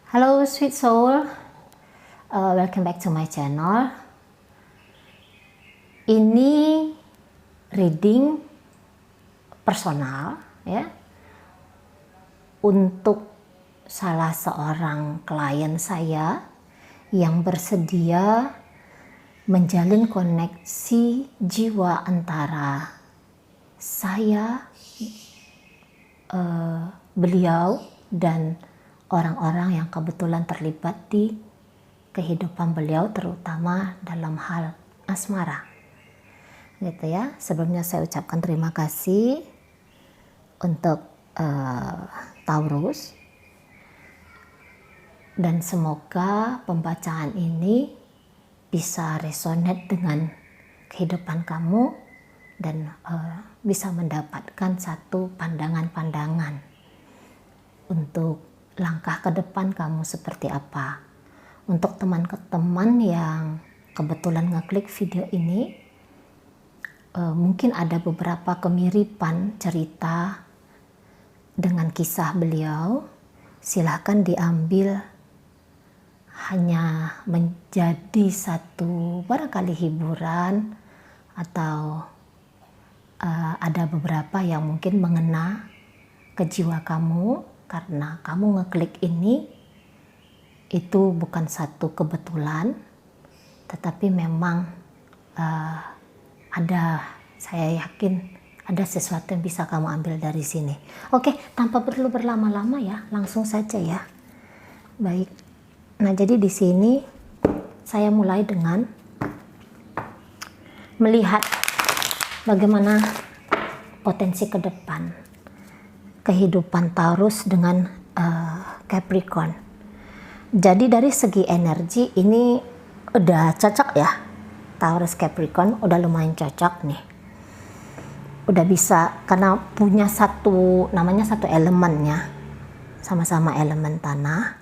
Halo sweet soul, welcome back to my channel. Ini reading personal ya, untuk salah seorang klien saya yang bersedia menjalin koneksi jiwa antara saya, beliau, dan orang-orang yang kebetulan terlibat di kehidupan beliau, terutama dalam hal asmara. Gitu ya. Sebelumnya saya ucapkan terima kasih untuk Taurus, dan semoga pembacaan ini bisa resonate dengan kehidupan kamu dan bisa mendapatkan satu pandangan-pandangan untuk langkah ke depan kamu seperti apa. Untuk teman-teman yang kebetulan ngeklik video ini, mungkin ada beberapa kemiripan cerita dengan kisah beliau. Silahkan diambil hanya menjadi satu barangkali hiburan, atau ada beberapa yang mungkin mengena ke jiwa kamu karena kamu ngeklik ini. Itu bukan satu kebetulan, tetapi memang saya yakin ada sesuatu yang bisa kamu ambil dari sini. Oke, tanpa perlu berlama-lama ya, langsung saja ya. Baik. Nah, jadi di sini saya mulai dengan melihat bagaimana potensi ke depan kehidupan Taurus dengan Capricorn. Jadi dari segi energi ini udah cocok ya. Taurus Capricorn udah lumayan cocok nih. Udah bisa, karena punya satu elemennya, sama-sama elemen tanah.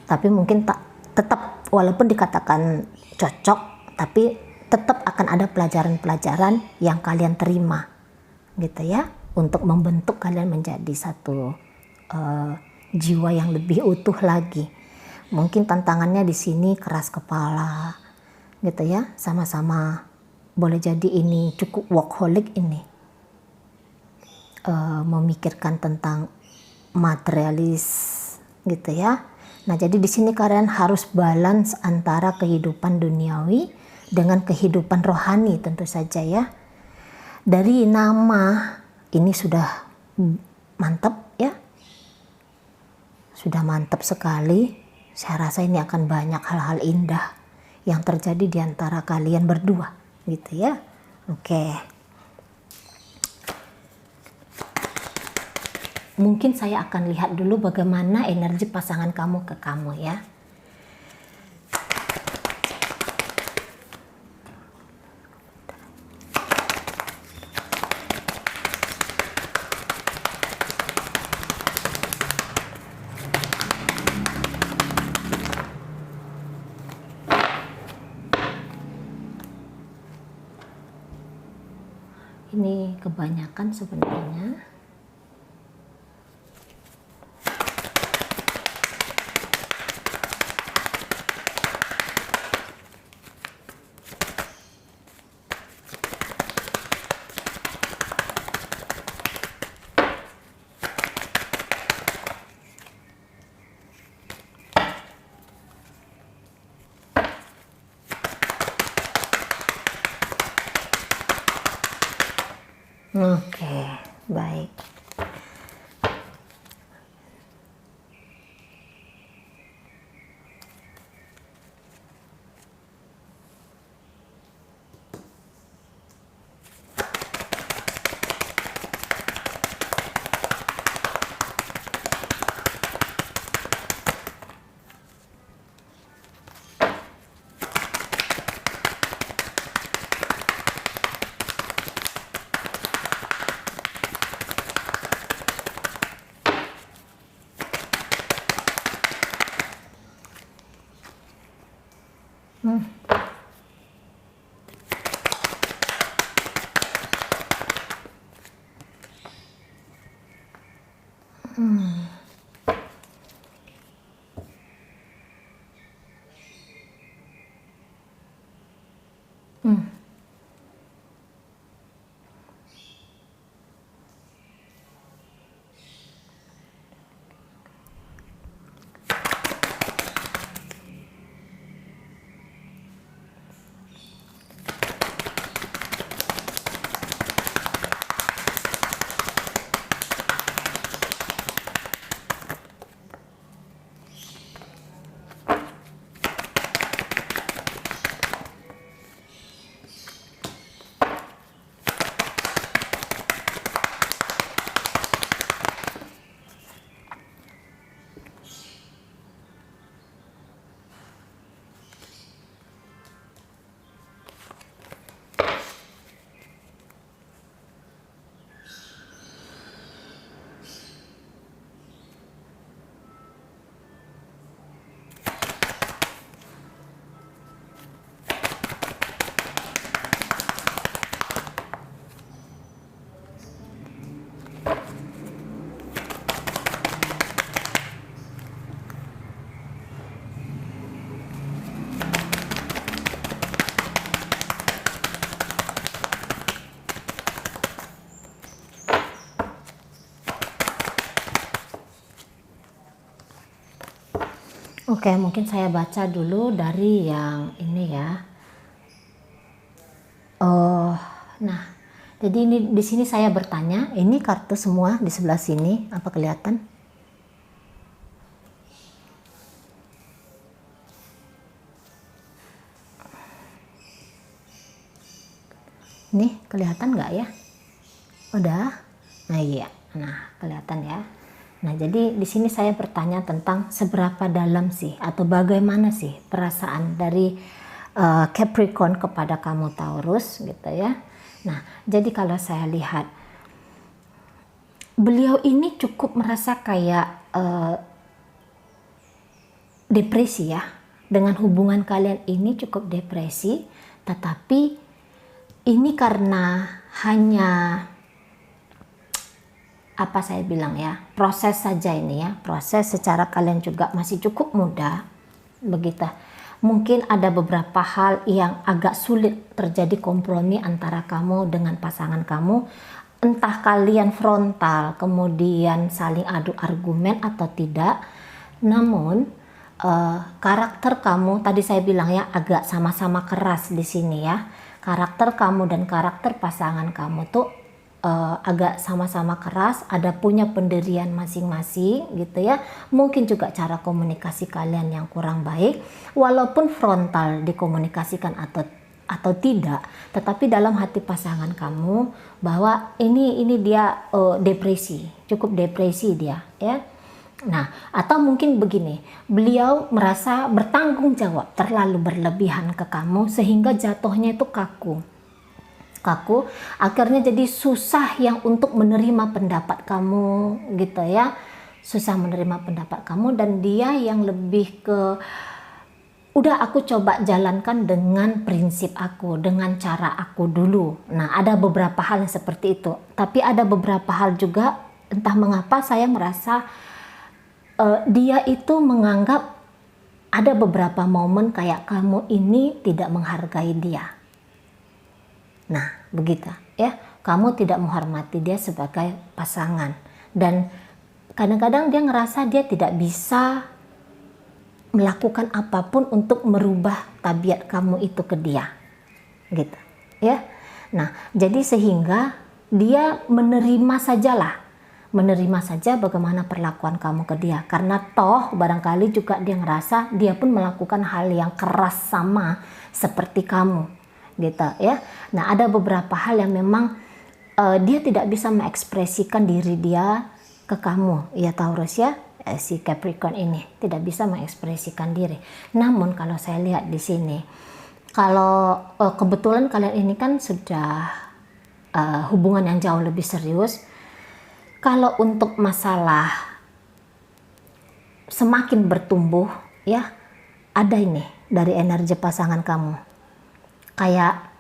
Tapi mungkin tetap walaupun dikatakan cocok, tapi tetap akan ada pelajaran-pelajaran yang kalian terima gitu ya, untuk membentuk kalian menjadi satu jiwa yang lebih utuh lagi. Mungkin tantangannya di sini keras kepala gitu ya, sama-sama boleh jadi ini cukup workaholic ini, memikirkan tentang materialis gitu ya. Nah, jadi di sini kalian harus balance antara kehidupan duniawi dengan kehidupan rohani tentu saja ya. Dari nama ini sudah mantap ya. Sudah mantap sekali. Saya rasa ini akan banyak hal-hal indah yang terjadi di antara kalian berdua gitu ya. Oke. Mungkin saya akan lihat dulu bagaimana energi pasangan kamu ke kamu ya. Ini kebanyakan sebenarnya. Oke, baik. Oke, mungkin saya baca dulu dari yang ini ya. Oh, nah, jadi ini di sini saya bertanya, ini kartu semua di sebelah sini, apa kelihatan? Nih, kelihatan nggak ya? Udah? Nah iya, nah kelihatan ya. Nah jadi di sini saya bertanya tentang seberapa dalam sih atau bagaimana sih perasaan dari Capricorn kepada kamu Taurus gitu ya. Nah jadi kalau saya lihat beliau ini cukup merasa kayak depresi ya. Dengan hubungan kalian ini cukup depresi, tetapi ini karena hanya apa saya bilang ya, proses saja ini ya, proses secara kalian juga masih cukup muda, begitu. Mungkin ada beberapa hal yang agak sulit terjadi kompromi antara kamu dengan pasangan kamu, entah kalian frontal kemudian saling adu argumen atau tidak. Namun karakter kamu tadi saya bilang ya agak sama-sama keras di sini ya. Karakter kamu dan karakter pasangan kamu tuh agak sama-sama keras, ada punya pendirian masing-masing gitu ya. Mungkin juga cara komunikasi kalian yang kurang baik, walaupun frontal dikomunikasikan atau tidak, tetapi dalam hati pasangan kamu bahwa ini dia depresi, cukup depresi dia ya. Nah, atau mungkin begini, beliau merasa bertanggung jawab terlalu berlebihan ke kamu sehingga jatuhnya itu kaku, akhirnya jadi susah yang untuk menerima pendapat kamu gitu ya, susah menerima pendapat kamu, dan dia yang lebih ke udah aku coba jalankan dengan prinsip aku, dengan cara aku dulu. Nah ada beberapa hal yang seperti itu, tapi ada beberapa hal juga entah mengapa saya merasa dia itu menganggap ada beberapa momen kayak kamu ini tidak menghargai dia. Nah, begitu ya. Kamu tidak menghormati dia sebagai pasangan. Dan kadang-kadang dia ngerasa dia tidak bisa melakukan apapun untuk merubah tabiat kamu itu ke dia. Gitu, ya. Nah, jadi sehingga dia menerima sajalah. Menerima saja bagaimana perlakuan kamu ke dia. Karena toh barangkali juga dia ngerasa dia pun melakukan hal yang keras sama seperti kamu. Gitu ya. Nah ada beberapa hal yang memang dia tidak bisa mengekspresikan diri dia ke kamu ya Taurus ya, si Capricorn ini tidak bisa mengekspresikan diri. Namun kalau saya lihat di sini, kalau kebetulan kalian ini kan sudah hubungan yang jauh lebih serius. Kalau untuk masalah semakin bertumbuh ya, ada ini dari energi pasangan kamu kayak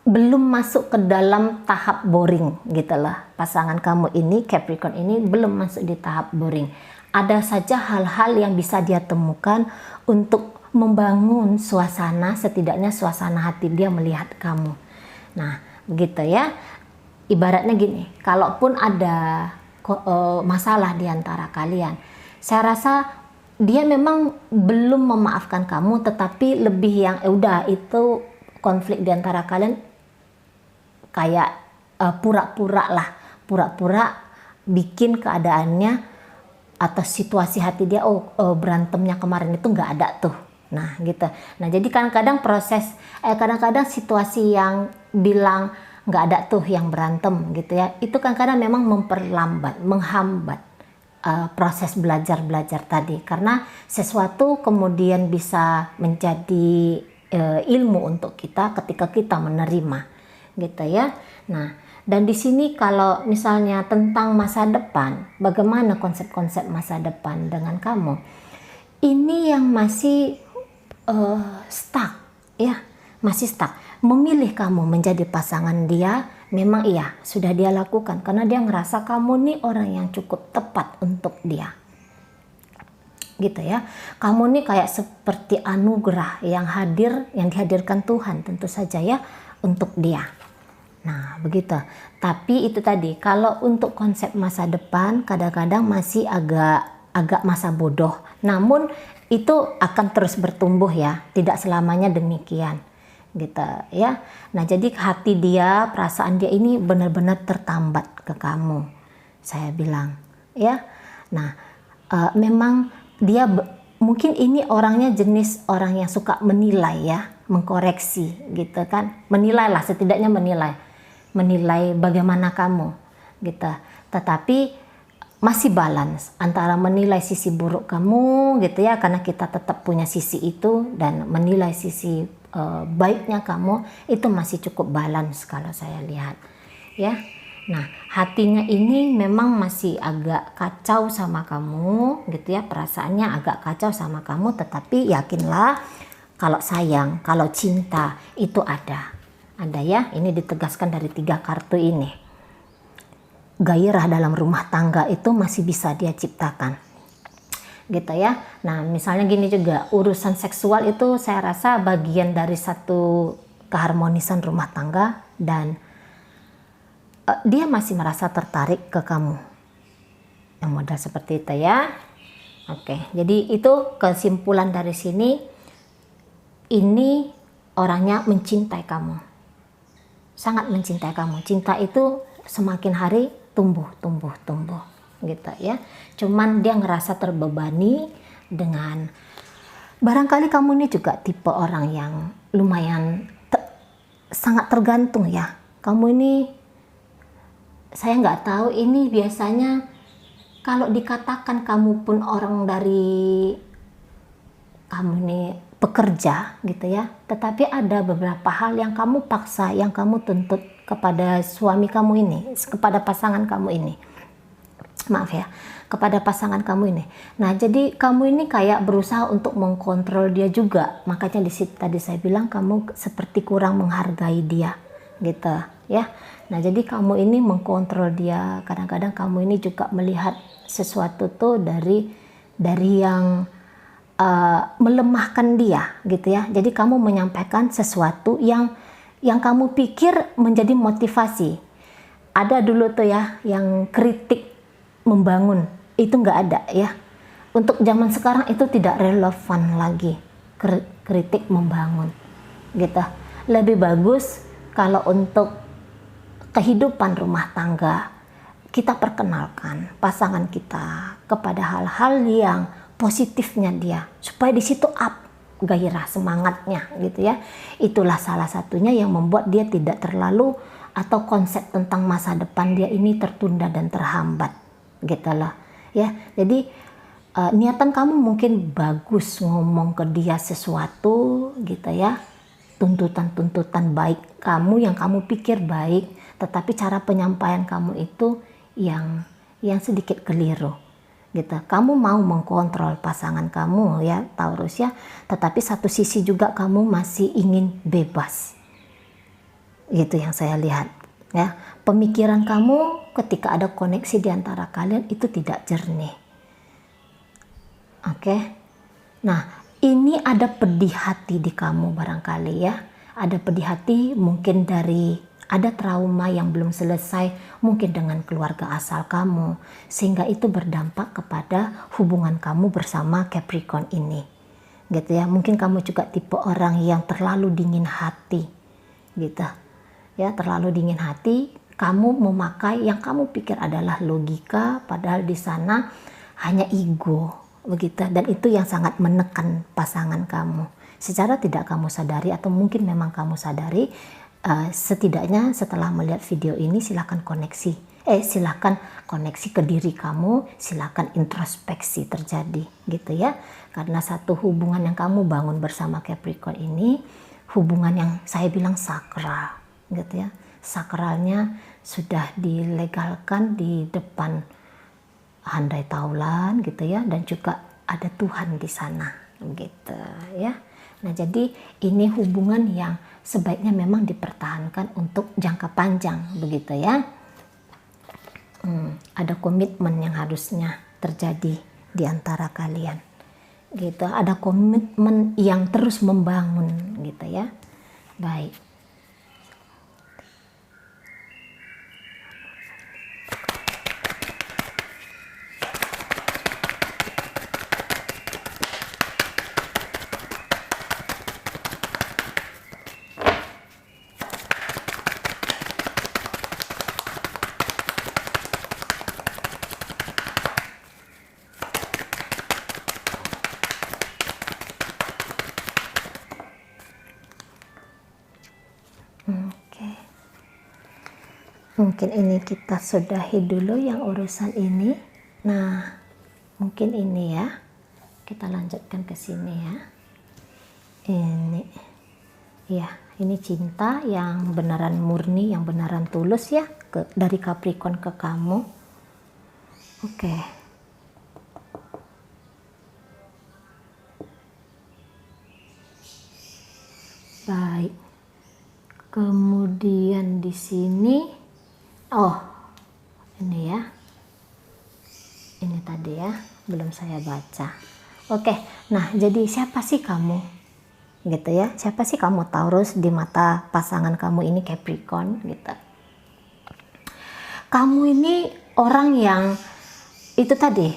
belum masuk ke dalam tahap boring gitu lah. Pasangan kamu ini, Capricorn ini belum masuk di tahap boring. Ada saja hal-hal yang bisa dia temukan untuk membangun suasana, setidaknya suasana hati dia melihat kamu. Nah begitu ya. Ibaratnya gini, kalaupun ada masalah di antara kalian, saya rasa dia memang belum memaafkan kamu, tetapi lebih yang udah itu konflik di antara kalian kayak pura-pura lah, pura-pura bikin keadaannya atau situasi hati dia berantemnya kemarin itu nggak ada tuh. Nah gitu. Nah jadi kadang-kadang kadang-kadang situasi yang bilang nggak ada tuh yang berantem gitu ya, itu kadang-kadang memang memperlambat, menghambat proses belajar tadi, karena sesuatu kemudian bisa menjadi ilmu untuk kita ketika kita menerima gitu ya. Nah dan di sini kalau misalnya tentang masa depan, bagaimana konsep-konsep masa depan dengan kamu, ini yang masih stuck ya, masih stuck. Memilih kamu menjadi pasangan dia, memang iya sudah dia lakukan karena dia ngerasa kamu nih orang yang cukup tepat untuk dia gitu ya. Kamu nih kayak seperti anugerah yang dihadirkan Tuhan tentu saja ya untuk dia. Nah begitu. Tapi itu tadi, kalau untuk konsep masa depan kadang-kadang masih agak agak masa bodoh. Namun itu akan terus bertumbuh ya, tidak selamanya demikian gitu ya. Nah jadi hati dia, perasaan dia ini benar-benar tertambat ke kamu, saya bilang ya. Nah memang dia mungkin ini orangnya jenis orang yang suka menilai ya, mengkoreksi gitu kan, menilai lah, setidaknya menilai bagaimana kamu gitu. Tetapi masih balance antara menilai sisi buruk kamu gitu ya, karena kita tetap punya sisi itu, dan menilai sisi baiknya kamu, itu masih cukup balance kalau saya lihat ya. Nah hatinya ini memang masih agak kacau sama kamu gitu ya, perasaannya agak kacau sama kamu, tetapi yakinlah kalau sayang, kalau cinta itu ada ya. Ini ditegaskan dari 3 kartu ini. Gairah dalam rumah tangga itu masih bisa dia ciptakan gitu ya. Nah misalnya gini juga, urusan seksual itu saya rasa bagian dari satu keharmonisan rumah tangga, dan dia masih merasa tertarik ke kamu, yang modal seperti itu ya. Oke, jadi itu kesimpulan dari sini, ini orangnya mencintai kamu, sangat mencintai kamu. Cinta itu semakin hari tumbuh gitu ya. Cuman dia ngerasa terbebani dengan, barangkali kamu ini juga tipe orang yang lumayan sangat tergantung ya. Kamu ini, saya nggak tahu ini biasanya kalau dikatakan kamu pun orang dari, kamu ini pekerja gitu ya, tetapi ada beberapa hal yang kamu paksa, yang kamu tuntut kepada suami kamu ini, kepada pasangan kamu ini, maaf ya, kepada pasangan kamu ini. Nah jadi kamu ini kayak berusaha untuk mengkontrol dia juga, makanya di situ tadi saya bilang kamu seperti kurang menghargai dia gitu ya. Nah jadi kamu ini mengkontrol dia, kadang-kadang kamu ini juga melihat sesuatu tuh dari yang melemahkan dia gitu ya. Jadi kamu menyampaikan sesuatu yang kamu pikir menjadi motivasi. Ada dulu tuh ya yang kritik membangun, itu nggak ada ya. Untuk zaman sekarang itu tidak relevan lagi kritik membangun gitu. Lebih bagus kalau untuk kehidupan rumah tangga, kita perkenalkan pasangan kita kepada hal-hal yang positifnya dia, supaya di situ up gairah semangatnya gitu ya. Itulah salah satunya yang membuat dia tidak terlalu, atau konsep tentang masa depan dia ini tertunda dan terhambat gitu loh ya. Jadi niatan kamu mungkin bagus ngomong ke dia sesuatu gitu ya, tuntutan baik kamu yang kamu pikir baik, tetapi cara penyampaian kamu itu yang sedikit keliru gitu. Kamu mau mengkontrol pasangan kamu ya, Taurus ya, tetapi satu sisi juga kamu masih ingin bebas. Gitu yang saya lihat ya. Pemikiran kamu ketika ada koneksi di antara kalian itu tidak jernih. Oke. Nah, ini ada pedih hati di kamu barangkali ya. Ada pedih hati mungkin dari ada trauma yang belum selesai, mungkin dengan keluarga asal kamu, sehingga itu berdampak kepada hubungan kamu bersama Capricorn ini gitu ya. Mungkin kamu juga tipe orang yang terlalu dingin hati gitu ya, terlalu dingin hati. Kamu memakai yang kamu pikir adalah logika, padahal di sana hanya ego begitu, dan itu yang sangat menekan pasangan kamu secara tidak kamu sadari, atau mungkin memang kamu sadari. Setidaknya setelah melihat video ini silakan koneksi ke diri kamu, silakan introspeksi terjadi gitu ya. Karena satu hubungan yang kamu bangun bersama Capricorn ini hubungan yang saya bilang sakral gitu ya. Sakralnya sudah dilegalkan di depan handai taulan gitu ya, dan juga ada Tuhan di sana gitu ya. Nah jadi ini hubungan yang sebaiknya memang dipertahankan untuk jangka panjang begitu ya. Ada komitmen yang harusnya terjadi di antara kalian gitu. Ada komitmen yang terus membangun gitu ya. Baik. Mungkin ini kita sudahi dulu yang urusan ini. Nah, mungkin ini ya. Kita lanjutkan ke sini ya. Ini. Ya, ini cinta yang beneran murni, yang beneran tulus ya, dari Capricorn ke kamu. Oke. Baik. Kemudian di sini, oh, ini ya. Ini tadi ya, belum saya baca. Oke, nah jadi siapa sih kamu? Gitu ya, siapa sih kamu Taurus di mata pasangan kamu ini Capricorn gitu. Kamu ini orang yang itu tadi,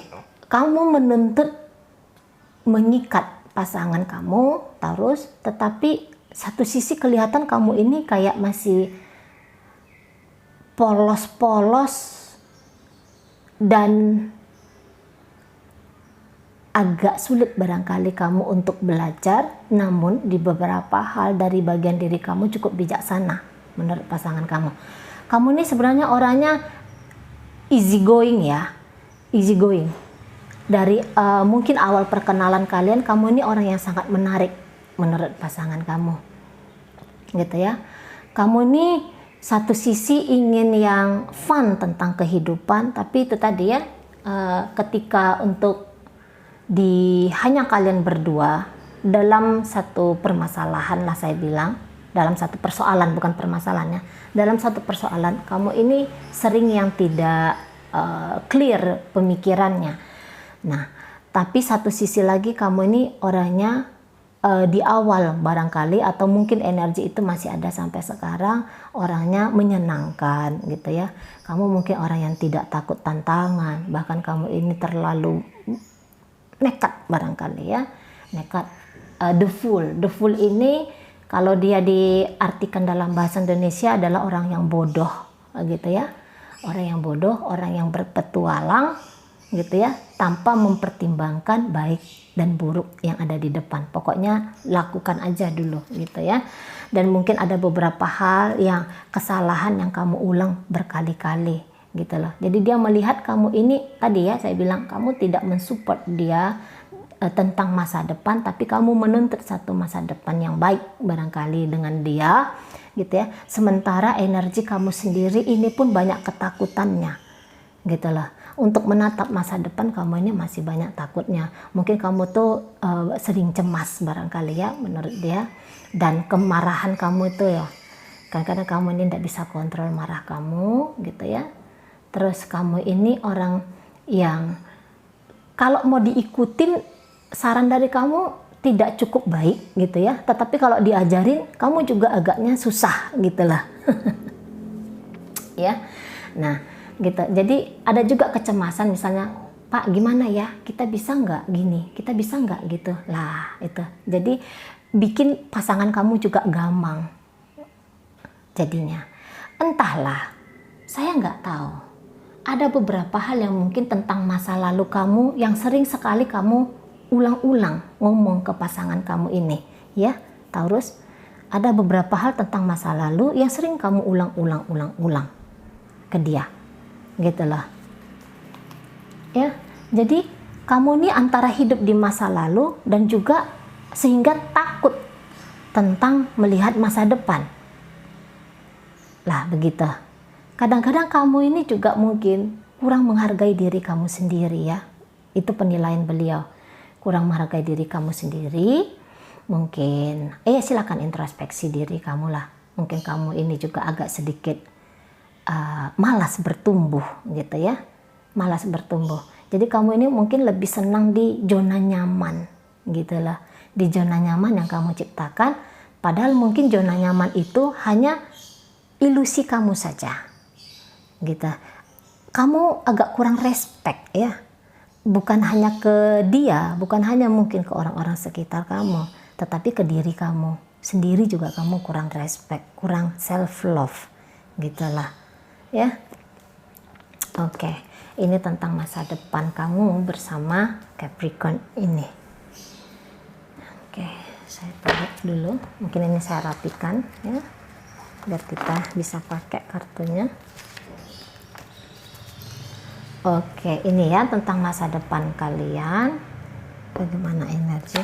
kamu menuntut mengikat pasangan kamu Taurus, tetapi satu sisi kelihatan kamu ini kayak masih polos-polos dan agak sulit barangkali kamu untuk belajar, namun di beberapa hal dari bagian diri kamu cukup bijaksana menurut pasangan kamu. Kamu ini sebenarnya orangnya easy going ya, easy going. Dari mungkin awal perkenalan kalian, kamu ini orang yang sangat menarik menurut pasangan kamu, gitu ya. Kamu ini satu sisi ingin yang fun tentang kehidupan, tapi itu tadi ya, ketika untuk hanya kalian berdua dalam satu permasalahan lah saya bilang, dalam satu persoalan, bukan permasalahannya, dalam satu persoalan kamu ini sering yang tidak clear pemikirannya. Nah, tapi satu sisi lagi kamu ini orangnya di awal barangkali, atau mungkin energi itu masih ada sampai sekarang, orangnya menyenangkan gitu ya. Kamu mungkin orang yang tidak takut tantangan, bahkan kamu ini terlalu nekat barangkali ya, nekat. The fool ini kalau dia diartikan dalam bahasa Indonesia adalah orang yang bodoh gitu ya, orang yang bodoh, orang yang berpetualang gitu ya, tanpa mempertimbangkan baik dan buruk yang ada di depan. Pokoknya lakukan aja dulu gitu ya. Dan mungkin ada beberapa hal yang kesalahan yang kamu ulang berkali-kali gitu loh. Jadi dia melihat kamu ini tadi ya, saya bilang kamu tidak mensupport dia tentang masa depan, tapi kamu menuntut satu masa depan yang baik barangkali dengan dia gitu ya. Sementara energi kamu sendiri ini pun banyak ketakutannya gitu loh. Untuk menatap masa depan kamu ini masih banyak takutnya. Mungkin kamu tuh sering cemas barangkali ya menurut dia. Dan kemarahan kamu itu ya, kadang-kadang kamu ini tidak bisa kontrol marah kamu gitu ya. Terus kamu ini orang yang kalau mau diikutin saran dari kamu tidak cukup baik gitu ya. Tetapi kalau diajarin kamu juga agaknya susah gitu lah. Ya. Nah gitu. Jadi ada juga kecemasan misalnya, Pak gimana ya, kita bisa nggak gini, kita bisa nggak gitu lah itu. Jadi bikin pasangan kamu juga gamang jadinya. Entahlah, saya nggak tahu. Ada beberapa hal yang mungkin tentang masa lalu kamu yang sering sekali kamu ulang-ulang ngomong ke pasangan kamu ini ya Taurus. Ada beberapa hal tentang masa lalu yang sering kamu ulang-ulang ke dia gitu loh ya. Jadi kamu ini antara hidup di masa lalu dan juga sehingga takut tentang melihat masa depan lah begitu. Kadang-kadang kamu ini juga mungkin kurang menghargai diri kamu sendiri ya. Itu penilaian beliau. Kurang menghargai diri kamu sendiri. Mungkin silakan introspeksi diri kamu lah. Mungkin kamu ini juga agak sedikit malas bertumbuh gitu ya. Malas bertumbuh. Jadi kamu ini mungkin lebih senang di zona nyaman gitu lah. Di zona nyaman yang kamu ciptakan. Padahal mungkin zona nyaman itu hanya ilusi kamu saja. Gitu. Kamu agak kurang respect ya. Bukan hanya ke dia, bukan hanya mungkin ke orang-orang sekitar kamu, tetapi ke diri kamu sendiri juga kamu kurang respect, kurang self love gitulah ya. Oke, ini tentang masa depan kamu bersama Capricorn ini. Oke, saya tarik dulu, mungkin ini saya rapikan ya biar kita bisa pakai kartunya. Oke, ini ya tentang masa depan kalian. Bagaimana energi?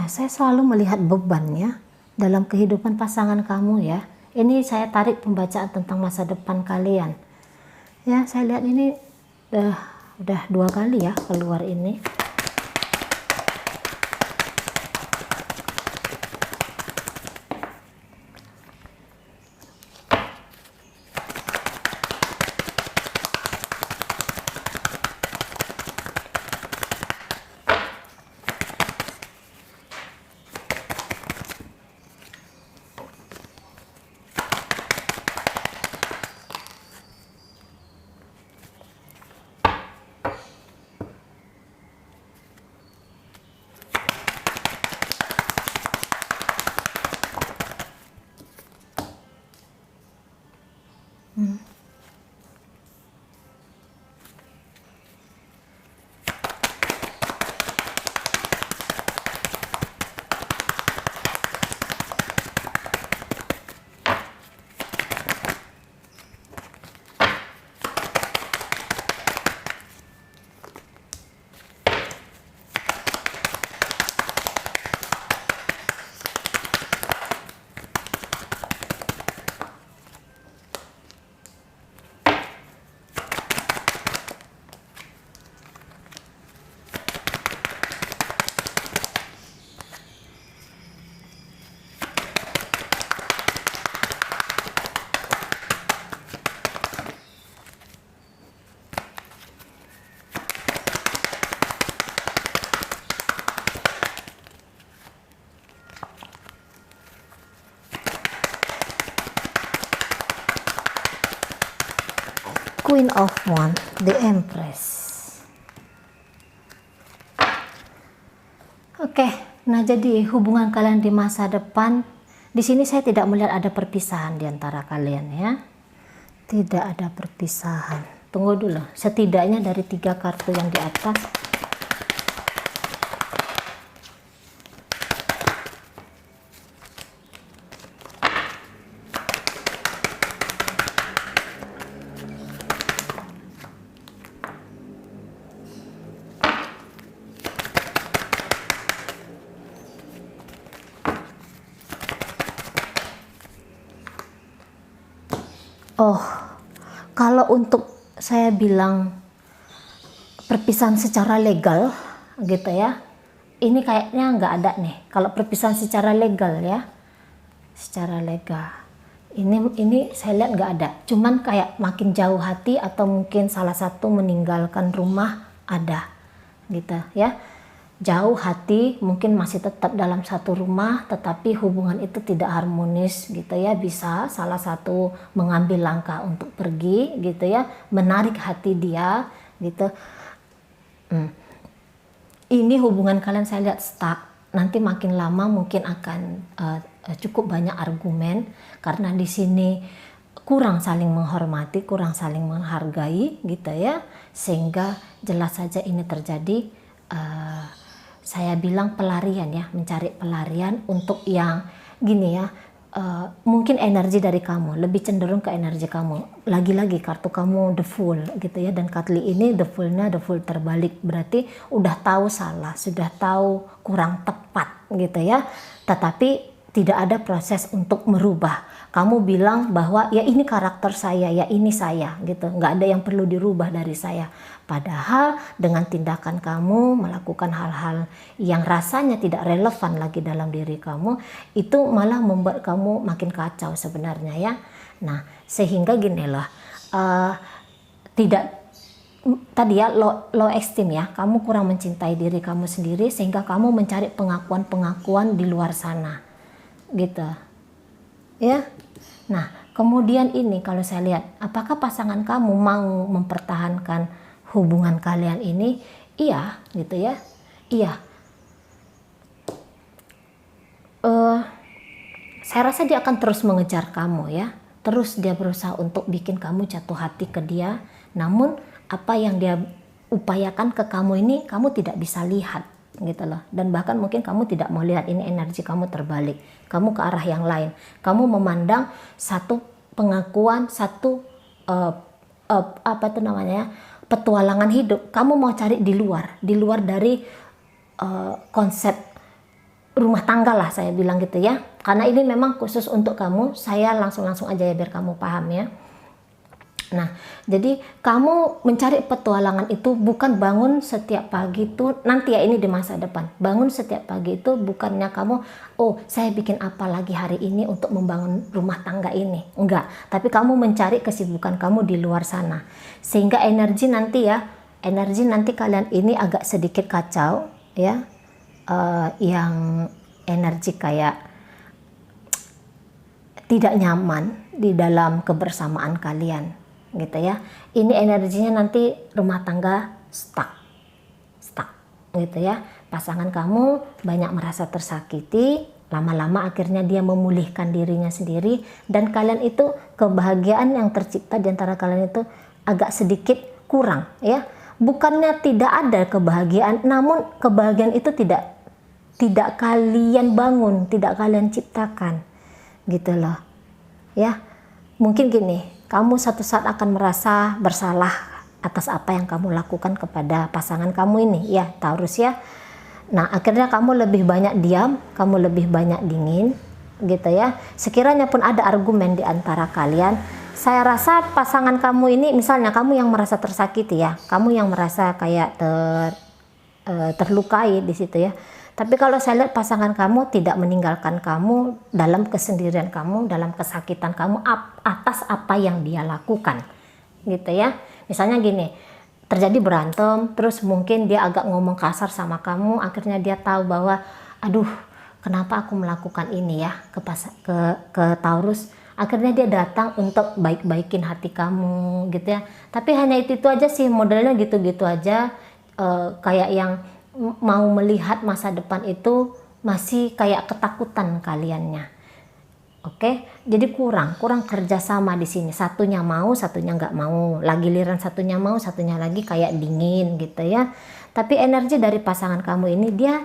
Saya selalu melihat beban ya dalam kehidupan pasangan kamu ya. Ini saya tarik pembacaan tentang masa depan kalian. Ya, saya lihat ini udah 2 kali ya keluar ini. Queen of Wands, the Empress. Oke, nah jadi hubungan kalian di masa depan, di sini saya tidak melihat ada perpisahan di antara kalian ya. Tidak ada perpisahan. Tunggu dulu, setidaknya dari 3 kartu yang di atas. Oh, kalau untuk saya bilang perpisahan secara legal gitu ya, ini kayaknya nggak ada nih. Kalau perpisahan secara legal ya, secara legal ini saya lihat nggak ada. Cuman kayak makin jauh hati atau mungkin salah satu meninggalkan rumah ada gitu ya. Jauh hati mungkin masih tetap dalam satu rumah, tetapi hubungan itu tidak harmonis gitu ya. Bisa salah satu mengambil langkah untuk pergi gitu ya, menarik hati dia gitu. Ini hubungan kalian saya lihat stuck. Nanti makin lama mungkin akan cukup banyak argumen karena di sini kurang saling menghormati, kurang saling menghargai gitu ya, sehingga jelas saja ini terjadi. Saya bilang pelarian ya, mencari pelarian untuk yang gini ya, mungkin energi dari kamu, lebih cenderung ke energi kamu. Lagi-lagi kartu kamu the fool gitu ya, dan kali ini the foolnya the fool terbalik, berarti udah tahu salah, sudah tahu kurang tepat gitu ya, tetapi tidak ada proses untuk merubah. Kamu bilang bahwa ya ini karakter saya, ya ini saya gitu, nggak ada yang perlu dirubah dari saya. Padahal dengan tindakan kamu melakukan hal-hal yang rasanya tidak relevan lagi dalam diri kamu, itu malah membuat kamu makin kacau sebenarnya ya. Nah, sehingga gini loh, tidak tadi ya low esteem ya, kamu kurang mencintai diri kamu sendiri sehingga kamu mencari pengakuan-pengakuan di luar sana gitu ya. Nah, kemudian ini kalau saya lihat, apakah pasangan kamu mau mempertahankan hubungan kalian ini? Iya gitu ya, iya. Saya rasa dia akan terus mengejar kamu ya, terus dia berusaha untuk bikin kamu jatuh hati ke dia. Namun apa yang dia upayakan ke kamu ini kamu tidak bisa lihat gitu loh, dan bahkan mungkin kamu tidak mau lihat. Ini energi kamu terbalik, kamu ke arah yang lain. Kamu memandang satu pengakuan, satu apa itu namanya, petualangan hidup kamu mau cari di luar dari konsep rumah tangga lah, saya bilang gitu ya, karena ini memang khusus untuk kamu. Saya langsung aja ya biar kamu paham ya. Nah, jadi kamu mencari petualangan itu bukan bangun setiap pagi itu nanti ya, ini di masa depan. Bangun setiap pagi itu bukannya kamu, oh saya bikin apa lagi hari ini untuk membangun rumah tangga ini. Enggak, tapi kamu mencari kesibukan kamu di luar sana. Sehingga energi nanti kalian ini agak sedikit kacau ya. Yang energi kayak tidak nyaman di dalam kebersamaan kalian gitu ya. Ini energinya nanti rumah tangga stuck gitu ya. Pasangan kamu banyak merasa tersakiti, lama-lama akhirnya dia memulihkan dirinya sendiri, dan kalian itu kebahagiaan yang tercipta di antara kalian itu agak sedikit kurang ya. Bukannya tidak ada kebahagiaan, namun kebahagiaan itu tidak kalian bangun, tidak kalian ciptakan gitu loh ya. Mungkin gini, kamu satu saat akan merasa bersalah atas apa yang kamu lakukan kepada pasangan kamu ini ya, Taurus ya. Nah, akhirnya kamu lebih banyak diam, kamu lebih banyak dingin gitu ya. Sekiranya pun ada argumen di antara kalian, saya rasa pasangan kamu ini, misalnya kamu yang merasa tersakiti ya, kamu yang merasa kayak terlukai di situ ya. Tapi kalau saya lihat pasangan kamu tidak meninggalkan kamu dalam kesendirian kamu, dalam kesakitan kamu atas apa yang dia lakukan gitu ya. Misalnya gini, terjadi berantem, terus mungkin dia agak ngomong kasar sama kamu, akhirnya dia tahu bahwa aduh kenapa aku melakukan ini ya ke Taurus. Akhirnya dia datang untuk baik-baikin hati kamu gitu ya. Tapi hanya itu aja sih, modelnya gitu-gitu aja, kayak yang mau melihat masa depan itu masih kayak ketakutan kaliannya. Oke, jadi kurang kerjasama di sini. Satunya mau, satunya nggak mau. Lagi liran satunya mau, satunya lagi kayak dingin gitu ya. Tapi energi dari pasangan kamu ini, dia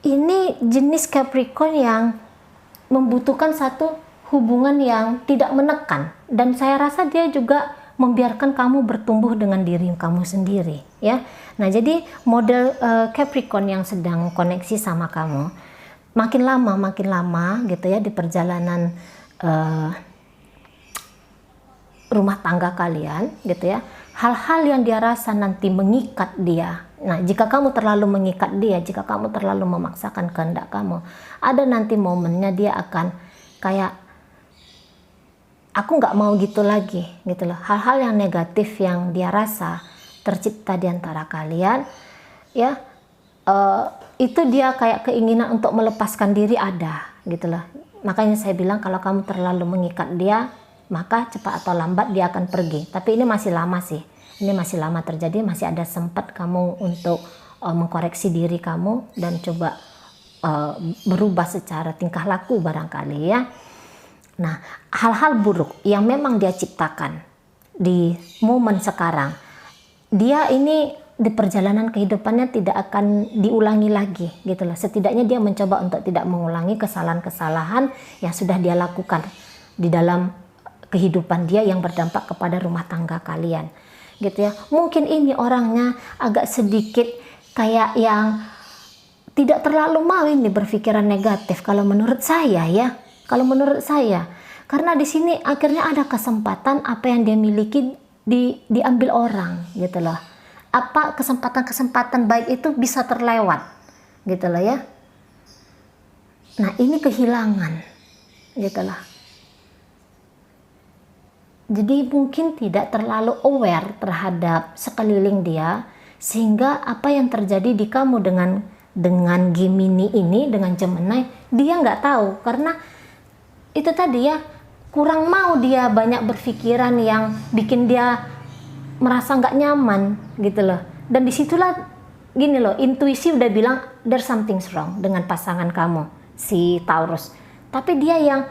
ini jenis Capricorn yang membutuhkan satu hubungan yang tidak menekan. Dan saya rasa dia juga membiarkan kamu bertumbuh dengan diri kamu sendiri ya. Nah, jadi model Capricorn yang sedang koneksi sama kamu, makin lama gitu ya, di perjalanan rumah tangga kalian gitu ya, hal-hal yang dia rasa nanti mengikat dia. Nah, jika kamu terlalu mengikat dia, jika kamu terlalu memaksakan kehendak kamu, ada nanti momennya dia akan kayak, aku nggak mau gitu lagi, gitu loh. Hal-hal yang negatif yang dia rasa tercipta di antara kalian, ya, itu dia kayak keinginan untuk melepaskan diri ada, gitu loh. Makanya saya bilang kalau kamu terlalu mengikat dia, maka cepat atau lambat dia akan pergi. Tapi ini masih lama sih. Ini masih lama terjadi, masih ada sempat kamu untuk mengkoreksi diri kamu dan coba berubah secara tingkah laku barangkali ya. Nah, hal-hal buruk yang memang dia ciptakan di momen sekarang, dia ini di perjalanan kehidupannya tidak akan diulangi lagi gitu loh. Setidaknya dia mencoba untuk tidak mengulangi kesalahan-kesalahan yang sudah dia lakukan di dalam kehidupan dia yang berdampak kepada rumah tangga kalian gitu ya. Mungkin ini orangnya agak sedikit kayak yang tidak terlalu mau ini berpikiran negatif kalau menurut saya ya. Kalau menurut saya, karena di sini akhirnya ada kesempatan apa yang dia miliki diambil orang gitu loh. Apa kesempatan-kesempatan baik itu bisa terlewat gitu loh ya. Nah, ini kehilangan gitu loh. Jadi mungkin tidak terlalu aware terhadap sekeliling dia, sehingga apa yang terjadi di kamu dengan Gemini ini, dengan Gemini, dia nggak tahu. Karena itu tadi ya, kurang mau dia banyak berpikiran yang bikin dia merasa nggak nyaman gitu loh. Dan disitulah gini loh, intuisi udah bilang there's something wrong dengan pasangan kamu, si Taurus. Tapi dia yang,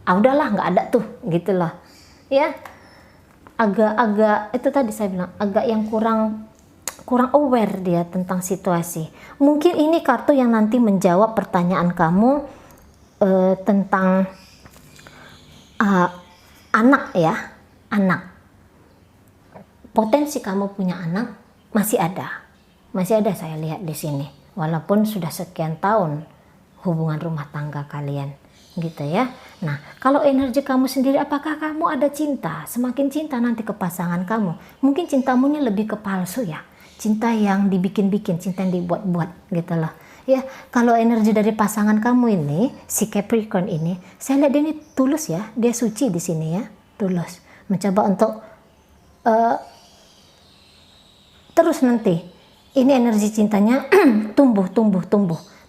udahlah nggak ada tuh gitu loh. Ya, agak itu tadi saya bilang agak yang kurang aware dia tentang situasi. Mungkin ini kartu yang nanti menjawab pertanyaan kamu tentang anak ya, anak. Potensi kamu punya anak masih ada saya lihat di sini. Walaupun sudah sekian tahun hubungan rumah tangga kalian. Gitu ya. Nah, kalau energi kamu sendiri, apakah kamu ada cinta? Semakin cinta nanti ke pasangan kamu. Mungkin cintamu ini lebih ke palsu ya. Cinta yang dibikin-bikin, cinta yang dibuat-buat gitu loh. Ya, kalau energi dari pasangan kamu ini, si Capricorn ini, saya lihat dia ini tulus ya. Dia suci di sini ya, tulus. Mencoba untuk terus nanti ini energi cintanya tumbuh.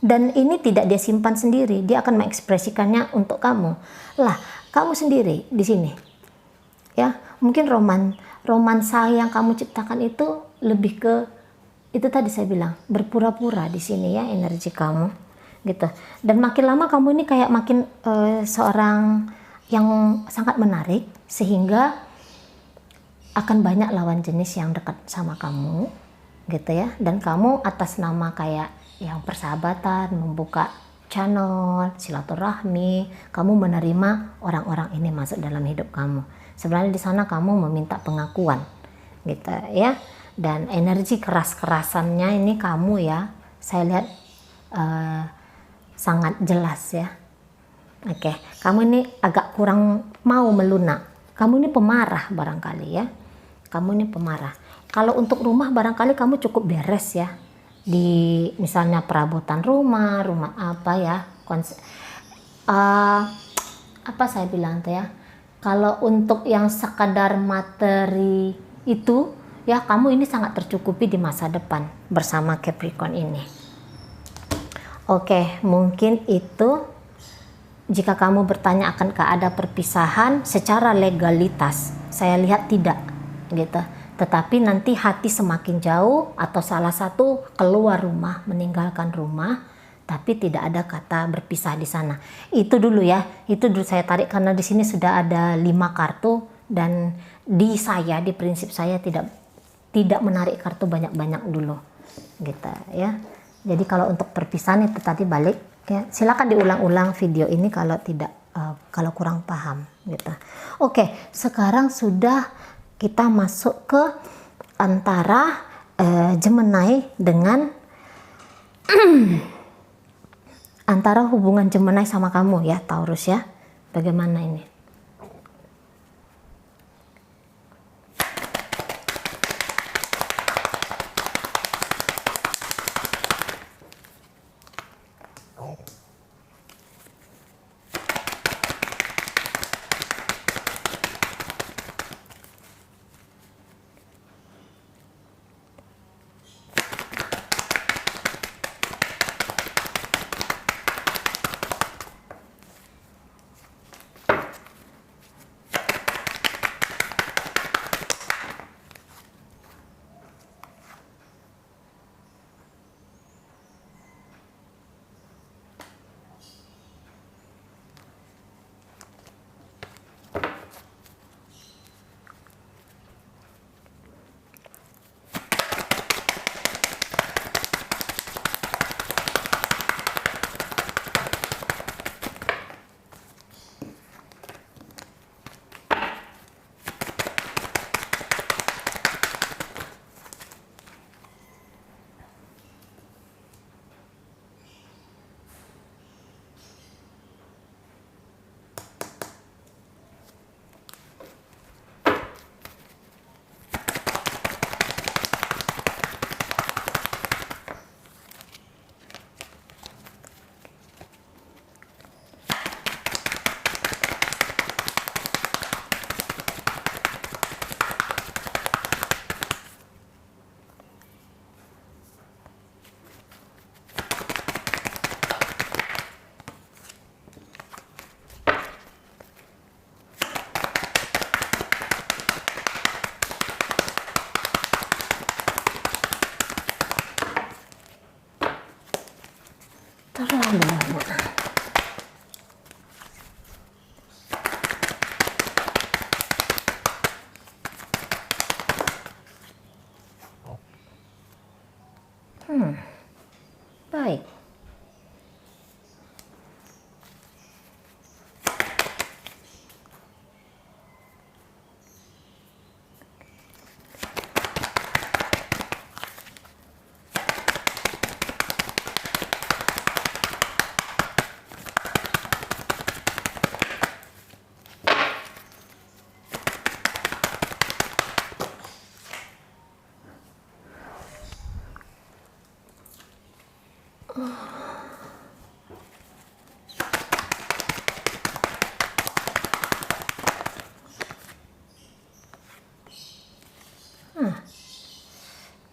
Dan ini tidak dia simpan sendiri, dia akan mengekspresikannya untuk kamu. Lah, kamu sendiri di sini. Ya, mungkin romansa yang kamu ciptakan itu lebih ke itu tadi saya bilang, berpura-pura di sini ya energi kamu. Gitu. Dan makin lama kamu ini kayak makin seorang yang sangat menarik, sehingga akan banyak lawan jenis yang dekat sama kamu gitu ya. Dan kamu atas nama kayak yang persahabatan, membuka channel, silaturahmi, kamu menerima orang-orang ini masuk dalam hidup kamu. Sebenarnya di sana kamu meminta pengakuan, gitu ya. Dan energi keras-kerasannya ini kamu ya, saya lihat sangat jelas ya. Oke, kamu ini agak kurang mau melunak. Kamu ini pemarah barangkali ya. Kamu ini pemarah. Kalau untuk rumah barangkali kamu cukup beres ya. Di misalnya perabotan rumah apa ya, apa saya bilang tuh ya, kalau untuk yang sekadar materi itu ya, kamu ini sangat tercukupi di masa depan bersama Capricorn ini. Oke, mungkin itu. Jika kamu bertanya akankah ada perpisahan secara legalitas, saya lihat tidak gitu. Tetapi nanti hati semakin jauh atau salah satu keluar rumah, meninggalkan rumah, tapi tidak ada kata berpisah di sana. Itu dulu ya, itu dulu saya tarik karena di sini sudah ada 5 kartu dan di prinsip saya tidak menarik kartu banyak-banyak dulu, gitu ya. Jadi kalau untuk perpisahan itu tadi balik ya, silakan diulang-ulang video ini kalau kalau kurang paham gitu. Oke, sekarang sudah kita masuk ke antara Gemini dengan antara hubungan Gemini sama kamu ya, Taurus ya. Bagaimana ini? Terlalu banyak. Baik.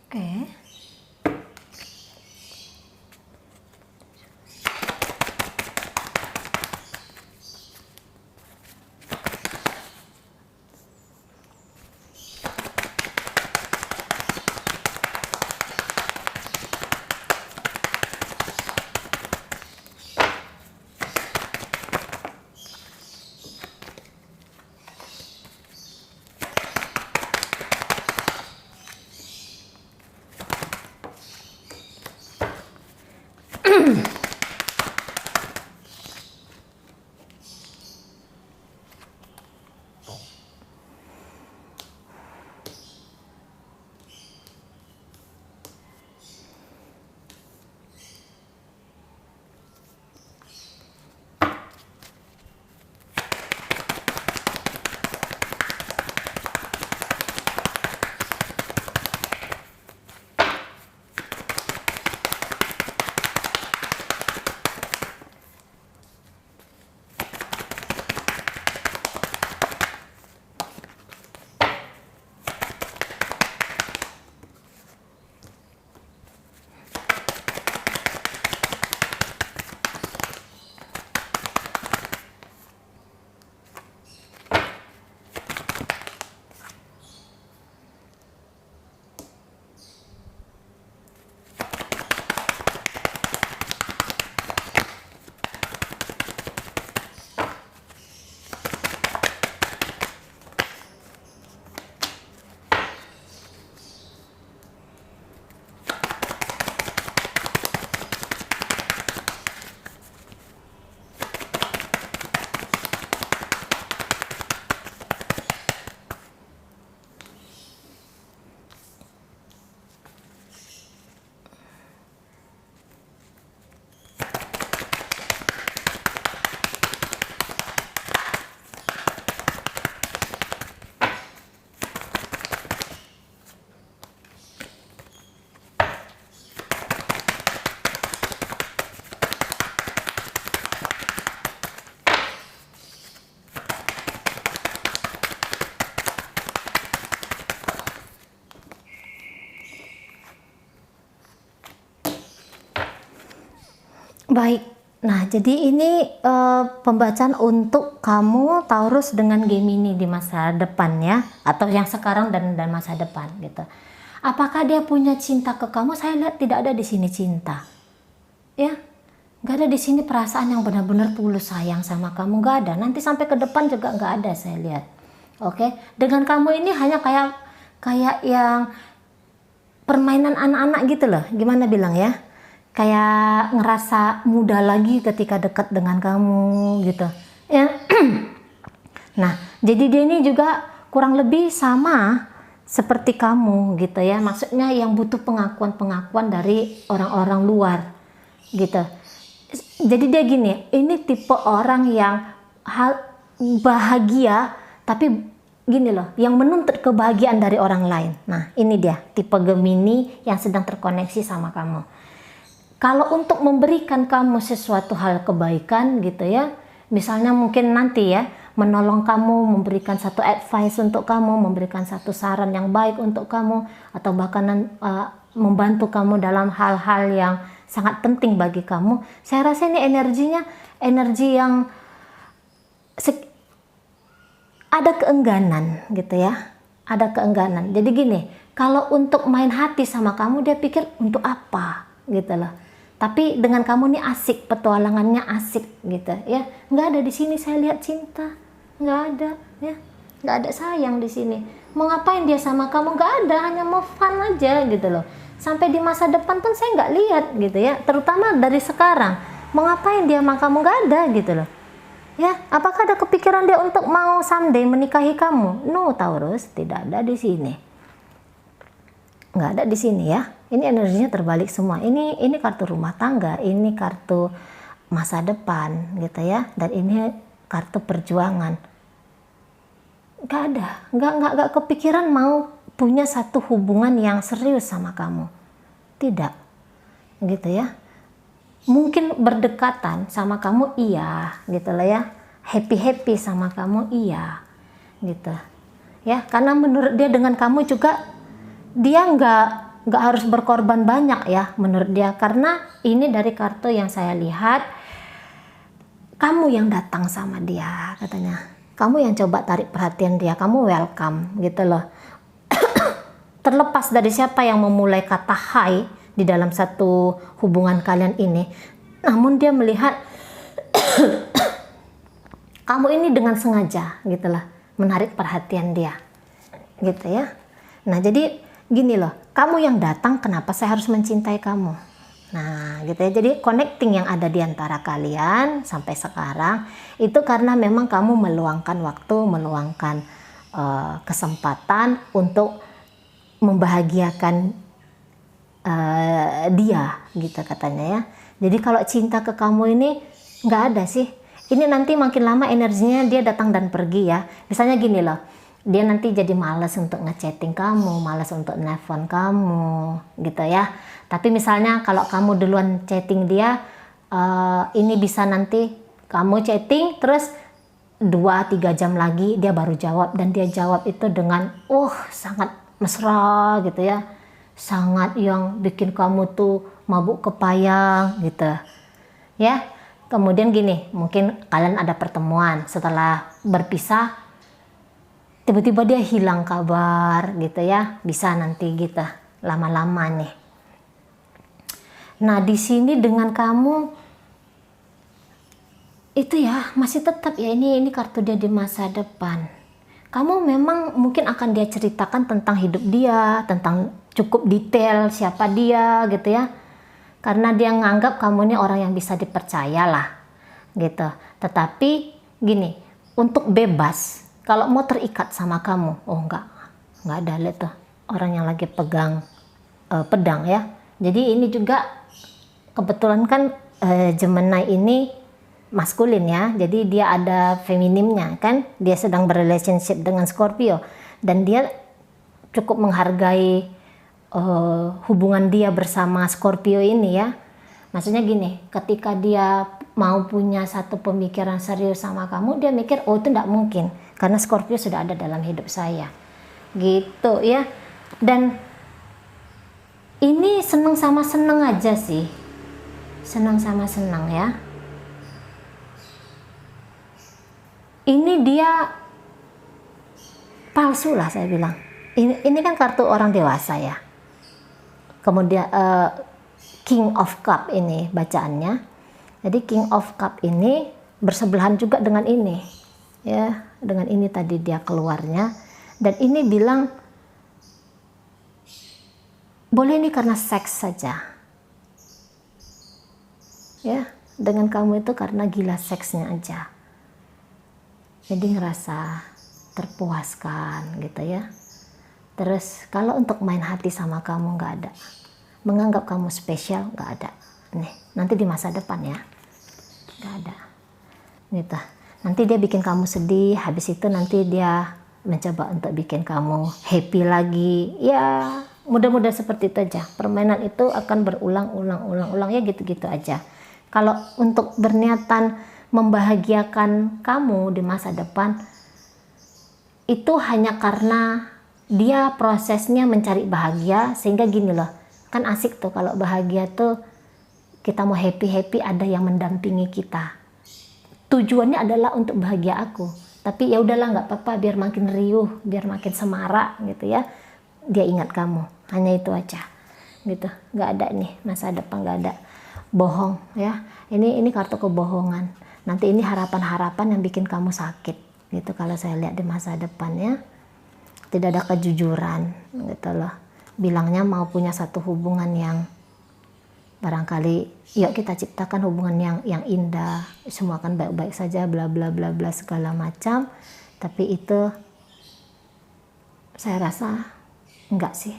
Oke. Baik, nah jadi ini pembacaan untuk kamu Taurus dengan Gemini di masa depan ya, atau yang sekarang dan masa depan gitu. Apakah dia punya cinta ke kamu? Saya lihat tidak ada di sini cinta, ya, nggak ada di sini perasaan yang benar-benar tulus sayang sama kamu, nggak ada. Nanti sampai ke depan juga nggak ada saya lihat. Oke, dengan kamu ini hanya kayak yang permainan anak-anak gitu loh, gimana bilang ya? Kayak ngerasa muda lagi ketika dekat dengan kamu gitu ya. Nah jadi dia ini juga kurang lebih sama seperti kamu gitu ya, maksudnya yang butuh pengakuan dari orang-orang luar gitu. Jadi dia gini, ini tipe orang yang bahagia tapi gini loh, yang menuntut kebahagiaan dari orang lain. Nah ini dia tipe Gemini yang sedang terkoneksi sama kamu. Kalau untuk memberikan kamu sesuatu hal kebaikan gitu ya, misalnya mungkin nanti ya, menolong kamu, memberikan satu advice untuk kamu, memberikan satu saran yang baik untuk kamu, atau bahkan membantu kamu dalam hal-hal yang sangat penting bagi kamu. Saya rasa ini energinya, energi yang ada keengganan gitu ya, ada keengganan. Jadi gini, kalau untuk main hati sama kamu, dia pikir untuk apa gitu loh. Tapi dengan kamu nih asik, petualangannya asik gitu ya. Nggak ada di sini saya lihat cinta, nggak ada ya, nggak ada sayang di sini. Mau ngapain dia sama kamu? Nggak ada, hanya mau fun aja gitu loh. Sampai di masa depan pun saya nggak lihat gitu ya. Terutama dari sekarang, mau ngapain dia sama kamu? Nggak ada gitu loh. Ya, apakah ada kepikiran dia untuk mau someday menikahi kamu? No, Taurus, tidak ada di sini. Nggak ada di sini ya. Ini energinya terbalik semua. Ini kartu rumah tangga, ini kartu masa depan gitu ya. Dan ini kartu perjuangan. Nggak ada, nggak kepikiran mau punya satu hubungan yang serius sama kamu. Tidak, gitu ya. Mungkin berdekatan sama kamu iya, gitu lah ya. Happy sama kamu iya, gitu. Ya, karena menurut dia dengan kamu juga dia nggak harus berkorban banyak ya menurut dia, karena ini dari kartu yang saya lihat kamu yang datang sama dia katanya, kamu yang coba tarik perhatian dia, kamu welcome gitu loh. Terlepas dari siapa yang memulai kata hai di dalam satu hubungan kalian ini, namun dia melihat kamu ini dengan sengaja gitu loh menarik perhatian dia gitu ya. Nah jadi gini loh, kamu yang datang, kenapa saya harus mencintai kamu? Nah gitu ya, jadi connecting yang ada di antara kalian sampai sekarang itu karena memang kamu meluangkan waktu, meluangkan kesempatan untuk membahagiakan dia gitu katanya ya. Jadi kalau cinta ke kamu ini nggak ada sih. Ini nanti makin lama energinya dia datang dan pergi ya. Misalnya gini loh, dia nanti jadi malas untuk ngechatting kamu, malas untuk nelfon kamu gitu ya. Tapi misalnya kalau kamu duluan chatting dia, ini bisa nanti kamu chatting terus 2-3 jam lagi dia baru jawab, dan dia jawab itu dengan sangat mesra gitu ya, sangat yang bikin kamu tuh mabuk kepayang gitu ya. Kemudian gini, mungkin kalian ada pertemuan, setelah berpisah tiba-tiba dia hilang kabar gitu ya, bisa nanti gitu lama-lama nih. Nah di sini dengan kamu itu ya masih tetap ya, ini kartu dia di masa depan. Kamu memang mungkin akan dia ceritakan tentang hidup dia, tentang cukup detail siapa dia gitu ya, karena dia nganggap kamu ini orang yang bisa dipercaya lah gitu. Tetapi gini, untuk bebas kalau mau terikat sama kamu, enggak ada, lihat tuh orang yang lagi pegang pedang ya. Jadi ini juga kebetulan kan Gemini ini maskulin ya, jadi dia ada feminimnya kan, dia sedang berrelationship dengan Scorpio dan dia cukup menghargai hubungan dia bersama Scorpio ini ya. Maksudnya gini, ketika dia mau punya satu pemikiran serius sama kamu, dia mikir itu tidak mungkin karena Scorpio sudah ada dalam hidup saya gitu ya. Dan ini seneng sama seneng aja sih, seneng sama seneng ya. Ini dia palsu lah saya bilang. Ini kan kartu orang dewasa ya. Kemudian King of Cup ini bacaannya. Jadi King of Cup ini bersebelahan juga dengan ini. Ya, dengan ini tadi dia keluarnya. Dan ini bilang boleh ini karena seks saja. Ya, dengan kamu itu karena gila seksnya aja. Jadi ngerasa terpuaskan gitu ya. Terus kalau untuk main hati sama kamu nggak ada, menganggap kamu spesial nggak ada. Nih nanti di masa depan ya nggak ada gitu. Nanti dia bikin kamu sedih, habis itu nanti dia mencoba untuk bikin kamu happy lagi ya. Mudah-mudahan seperti itu aja, permainan itu akan berulang-ulang ya, gitu-gitu aja. Kalau untuk berniatan membahagiakan kamu di masa depan, itu hanya karena dia prosesnya mencari bahagia, sehingga gini loh, kan asik tuh kalau bahagia tuh kita mau happy ada yang mendampingi kita. Tujuannya adalah untuk bahagia aku, tapi ya udahlah nggak apa-apa, biar makin riuh, biar makin semarak gitu ya. Dia ingat kamu, hanya itu aja gitu, nggak ada nih masa depan, nggak ada. bohong ya. Ini kartu kebohongan. Nanti ini harapan-harapan yang bikin kamu sakit gitu kalau saya lihat di masa depan ya. Tidak ada kejujuran gitu loh. Bilangnya mau punya satu hubungan yang barangkali yuk kita ciptakan hubungan yang indah, semua akan baik-baik saja, bla bla bla bla segala macam. Tapi itu saya rasa enggak sih.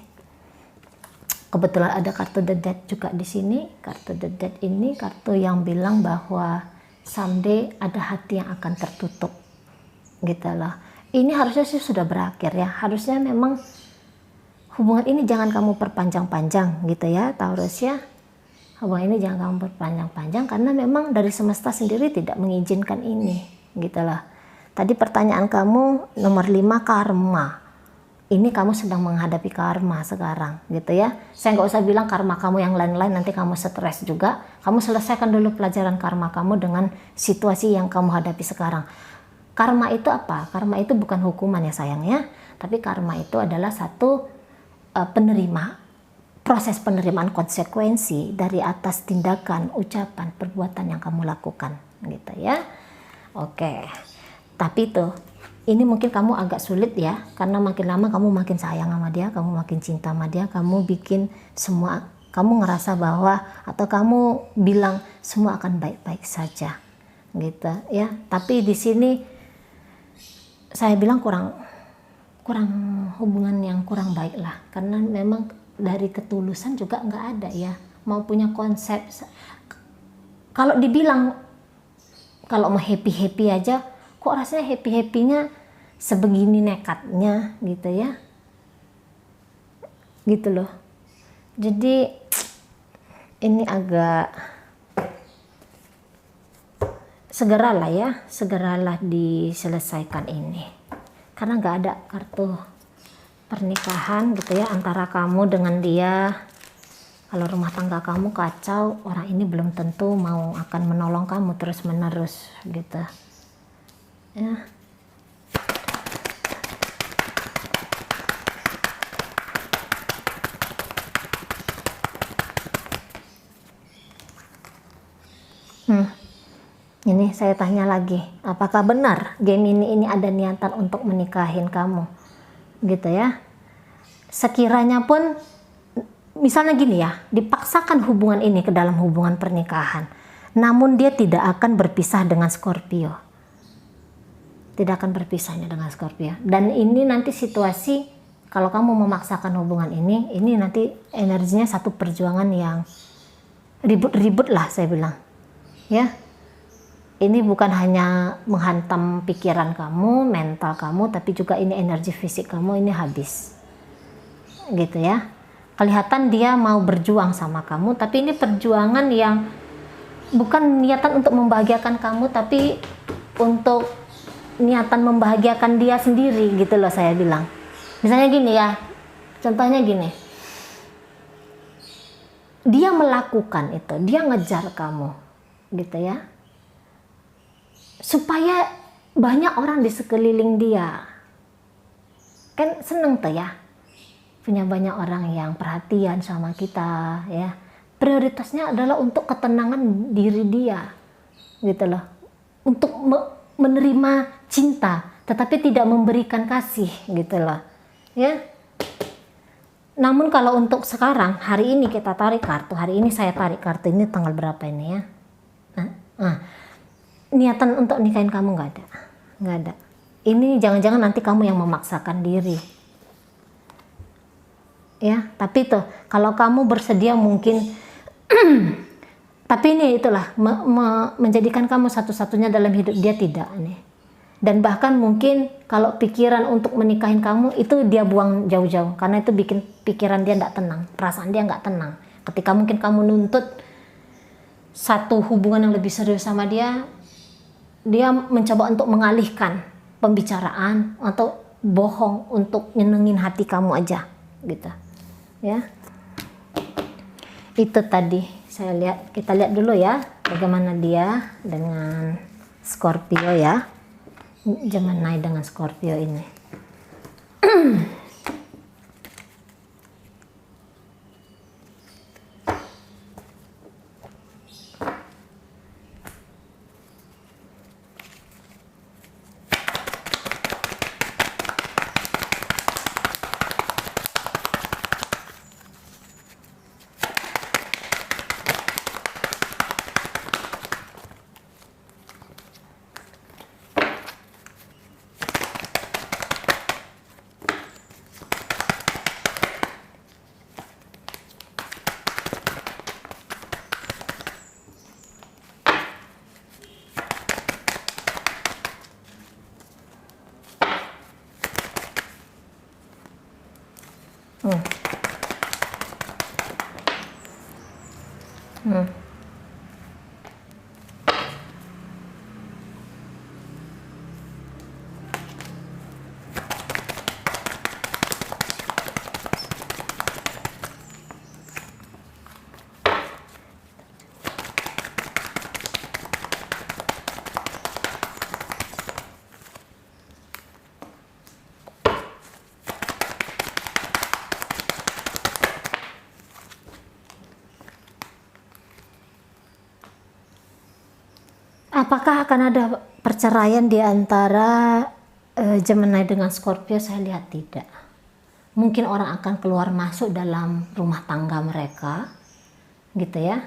Kebetulan ada kartu The Death juga di sini. Kartu The Death ini kartu yang bilang bahwa someday ada hati yang akan tertutup gitu loh. Ini harusnya sih sudah berakhir ya. Harusnya memang hubungan ini jangan kamu perpanjang-panjang gitu ya Taurus ya. Hubungan ini jangan kamu perpanjang-panjang karena memang dari semesta sendiri tidak mengizinkan ini gitu loh. Tadi pertanyaan kamu nomor 5 karma. Ini kamu sedang menghadapi karma sekarang gitu ya. Saya nggak usah bilang karma kamu yang lain-lain, nanti kamu stres juga. Kamu selesaikan dulu pelajaran karma kamu dengan situasi yang kamu hadapi sekarang. Karma itu apa? Karma itu bukan hukuman ya sayangnya, tapi karma itu adalah satu proses penerimaan konsekuensi dari atas tindakan, ucapan, perbuatan yang kamu lakukan gitu ya. Oke. Tapi ini mungkin kamu agak sulit ya, karena makin lama kamu makin sayang sama dia, kamu makin cinta sama dia, kamu bikin semua, kamu ngerasa bahwa atau kamu bilang semua akan baik-baik saja gitu ya. Tapi di sini saya bilang kurang hubungan yang kurang baik lah, karena memang dari ketulusan juga nggak ada ya, mau punya konsep. Kalau dibilang kalau mau happy aja, kok rasanya happy-happynya sebegini nekatnya gitu ya, gitu loh. Jadi ini agak segeralah diselesaikan ini, karena nggak ada kartu pernikahan gitu ya antara kamu dengan dia. Kalau rumah tangga kamu kacau, orang ini belum tentu mau akan menolong kamu terus menerus gitu ya. Ini saya tanya lagi, apakah benar Gemini ini ada niatan untuk menikahin kamu gitu ya. Sekiranya pun misalnya gini ya, dipaksakan hubungan ini ke dalam hubungan pernikahan, namun dia tidak akan berpisah dengan Scorpio, tidak akan berpisahnya dengan Scorpio. Dan ini nanti situasi kalau kamu memaksakan hubungan ini nanti energinya satu perjuangan yang ribut-ribut lah saya bilang ya. Ini bukan hanya menghantam pikiran kamu, mental kamu, tapi juga ini energi fisik kamu ini habis gitu ya. Kelihatan dia mau berjuang sama kamu, tapi ini perjuangan yang bukan niatan untuk membahagiakan kamu, tapi untuk niatan membahagiakan dia sendiri gitu loh saya bilang. Misalnya gini ya, contohnya gini, dia melakukan itu, dia ngejar kamu gitu ya, supaya banyak orang di sekeliling dia. Kan seneng tuh ya, punya banyak orang yang perhatian sama kita ya. Prioritasnya adalah untuk ketenangan diri dia gitu loh, untuk menerima cinta tetapi tidak memberikan kasih gitu loh ya. Namun kalau untuk sekarang, hari ini kita tarik kartu, hari ini saya tarik kartu ini tanggal berapa ini ya, niatan untuk nikahin kamu nggak ada. Ini jangan-jangan nanti kamu yang memaksakan diri ya. Tapi tuh kalau kamu bersedia mungkin tapi ini itulah menjadikan kamu satu-satunya dalam hidup dia, tidak nih. Dan bahkan mungkin kalau pikiran untuk menikahin kamu itu dia buang jauh-jauh, karena itu bikin pikiran dia nggak tenang, perasaan dia nggak tenang. Ketika mungkin kamu nuntut satu hubungan yang lebih serius sama dia, dia mencoba untuk mengalihkan pembicaraan atau bohong untuk nyenengin hati kamu aja gitu ya. Itu tadi saya lihat, kita lihat dulu ya bagaimana dia dengan Scorpio ya, Gemini dengan Scorpio ini. Apakah akan ada perceraian di antara Gemini dengan Scorpio? Saya lihat tidak. Mungkin orang akan keluar masuk dalam rumah tangga mereka, gitu ya.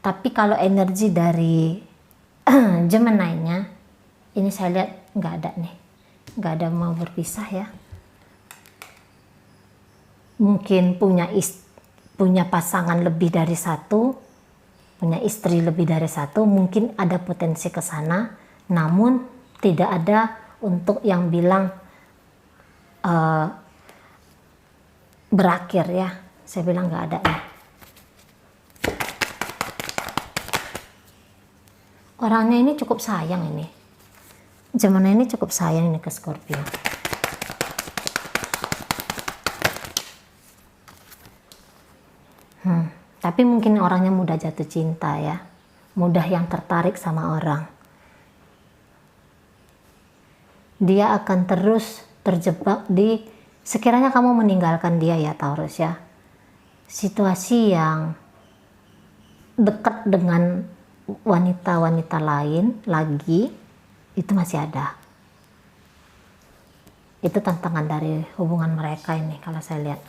Tapi kalau energi dari Gemini-nya, ini saya lihat nggak ada nih, nggak ada mau berpisah ya. Mungkin punya pasangan lebih dari satu, punya istri lebih dari satu, mungkin ada potensi ke sana, namun tidak ada untuk yang bilang berakhir ya. Saya bilang nggak ada nih. Orangnya ini cukup sayang ini. Gemini ini cukup sayang ini ke Scorpio. Tapi mungkin orangnya mudah jatuh cinta ya. Mudah yang tertarik sama orang. Dia akan terus terjebak di, sekiranya kamu meninggalkan dia ya Taurus ya, situasi yang dekat dengan wanita-wanita lain lagi, itu masih ada. Itu tantangan dari hubungan mereka ini kalau saya lihat.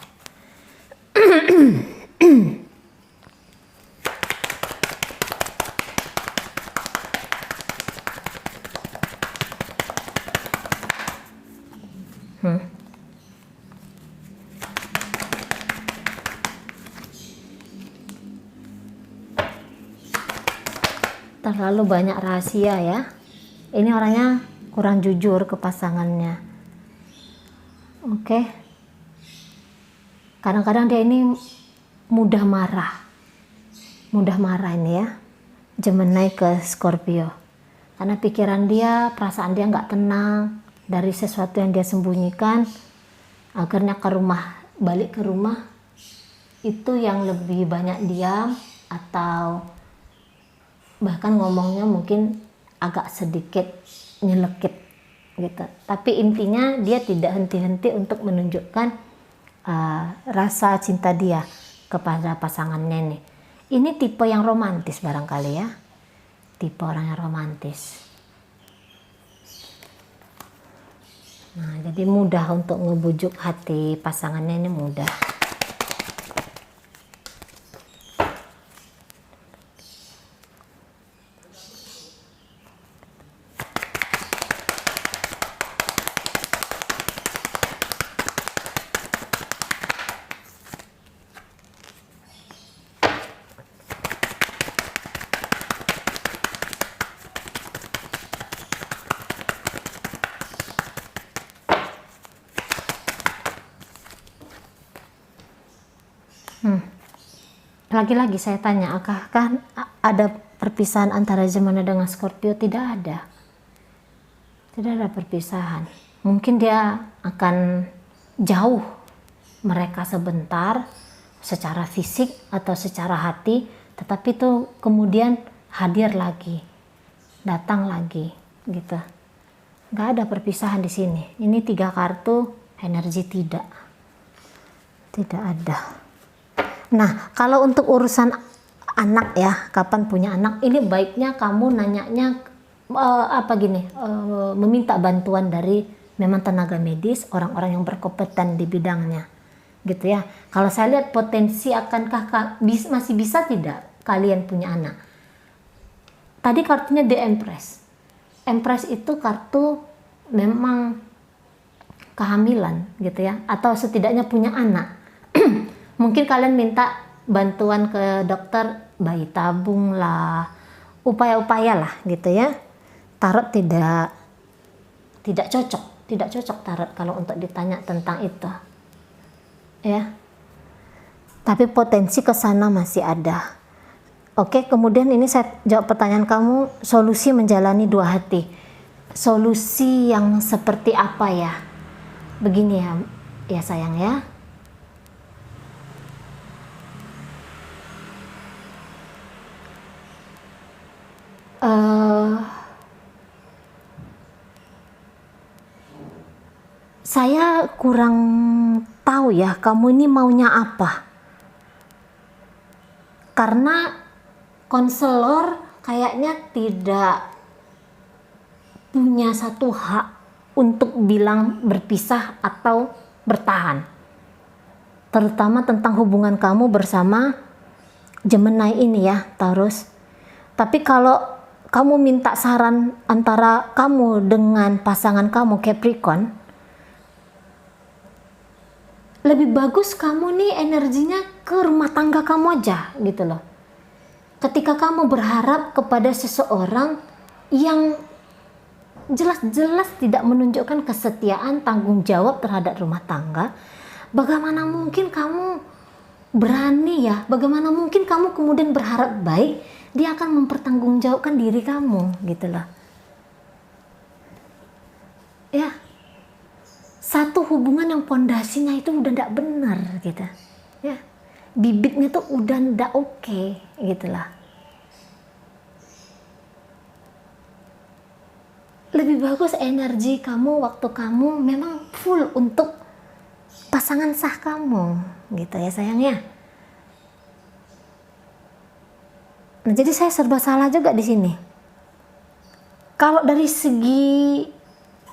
Terlalu banyak rahasia ya. Ini orangnya kurang jujur ke pasangannya. Oke. Kadang-kadang dia ini mudah marah. Mudah marah ini ya. Gemini ke Scorpio. Karena pikiran dia, perasaan dia nggak tenang dari sesuatu yang dia sembunyikan. Akhirnya balik ke rumah itu yang lebih banyak diam atau bahkan ngomongnya mungkin agak sedikit nyelekit gitu. Tapi intinya dia tidak henti-henti untuk menunjukkan rasa cinta dia kepada pasangannya nih. Ini tipe yang romantis barangkali ya. Tipe orang yang romantis. Nah, jadi mudah untuk ngebujuk hati pasangannya, ini mudah. Lagi-lagi saya tanya, apakah ada perpisahan antara Gemini dengan Scorpio? Tidak ada. Tidak ada perpisahan. Mungkin dia akan jauh mereka sebentar secara fisik atau secara hati, tetapi itu kemudian hadir lagi, datang lagi gitu. Nggak ada perpisahan di sini. Ini 3 kartu energi tidak ada. Nah, kalau untuk urusan anak ya, kapan punya anak, ini baiknya kamu nanyanya meminta bantuan dari memang tenaga medis, orang-orang yang berkompeten di bidangnya, gitu ya. Kalau saya lihat potensi, akankah masih bisa tidak kalian punya anak? Tadi kartunya The Empress. Empress itu kartu memang kehamilan, gitu ya, atau setidaknya punya anak. Mungkin kalian minta bantuan ke dokter bayi tabung lah, upaya-upaya lah gitu ya. Tarot tidak cocok tarot kalau untuk ditanya tentang itu. Ya. Tapi potensi ke sana masih ada. Oke, kemudian ini saya jawab pertanyaan kamu, solusi menjalani 2 hati. Solusi yang seperti apa ya? Begini ya sayang ya. Saya kurang tahu ya, kamu ini maunya apa? Karena konselor kayaknya tidak punya satu hak untuk bilang berpisah atau bertahan. Terutama tentang hubungan kamu bersama Gemini ini ya, Taurus. Tapi kalau kamu minta saran antara kamu dengan pasangan kamu Capricorn, lebih bagus kamu nih energinya ke rumah tangga kamu aja gitu loh. Ketika kamu berharap kepada seseorang yang jelas-jelas tidak menunjukkan kesetiaan, tanggung jawab terhadap rumah tangga, bagaimana mungkin kamu berani ya, bagaimana mungkin kamu kemudian berharap baik dia akan mempertanggungjawabkan diri kamu gitu loh ya. Satu hubungan yang pondasinya itu udah tidak benar gitu ya, bibitnya tuh udah tidak oke gitu lah. Lebih bagus energi kamu, waktu kamu memang full untuk pasangan sah kamu gitu ya sayangnya. Nah, jadi saya serba salah juga di sini. Kalau dari segi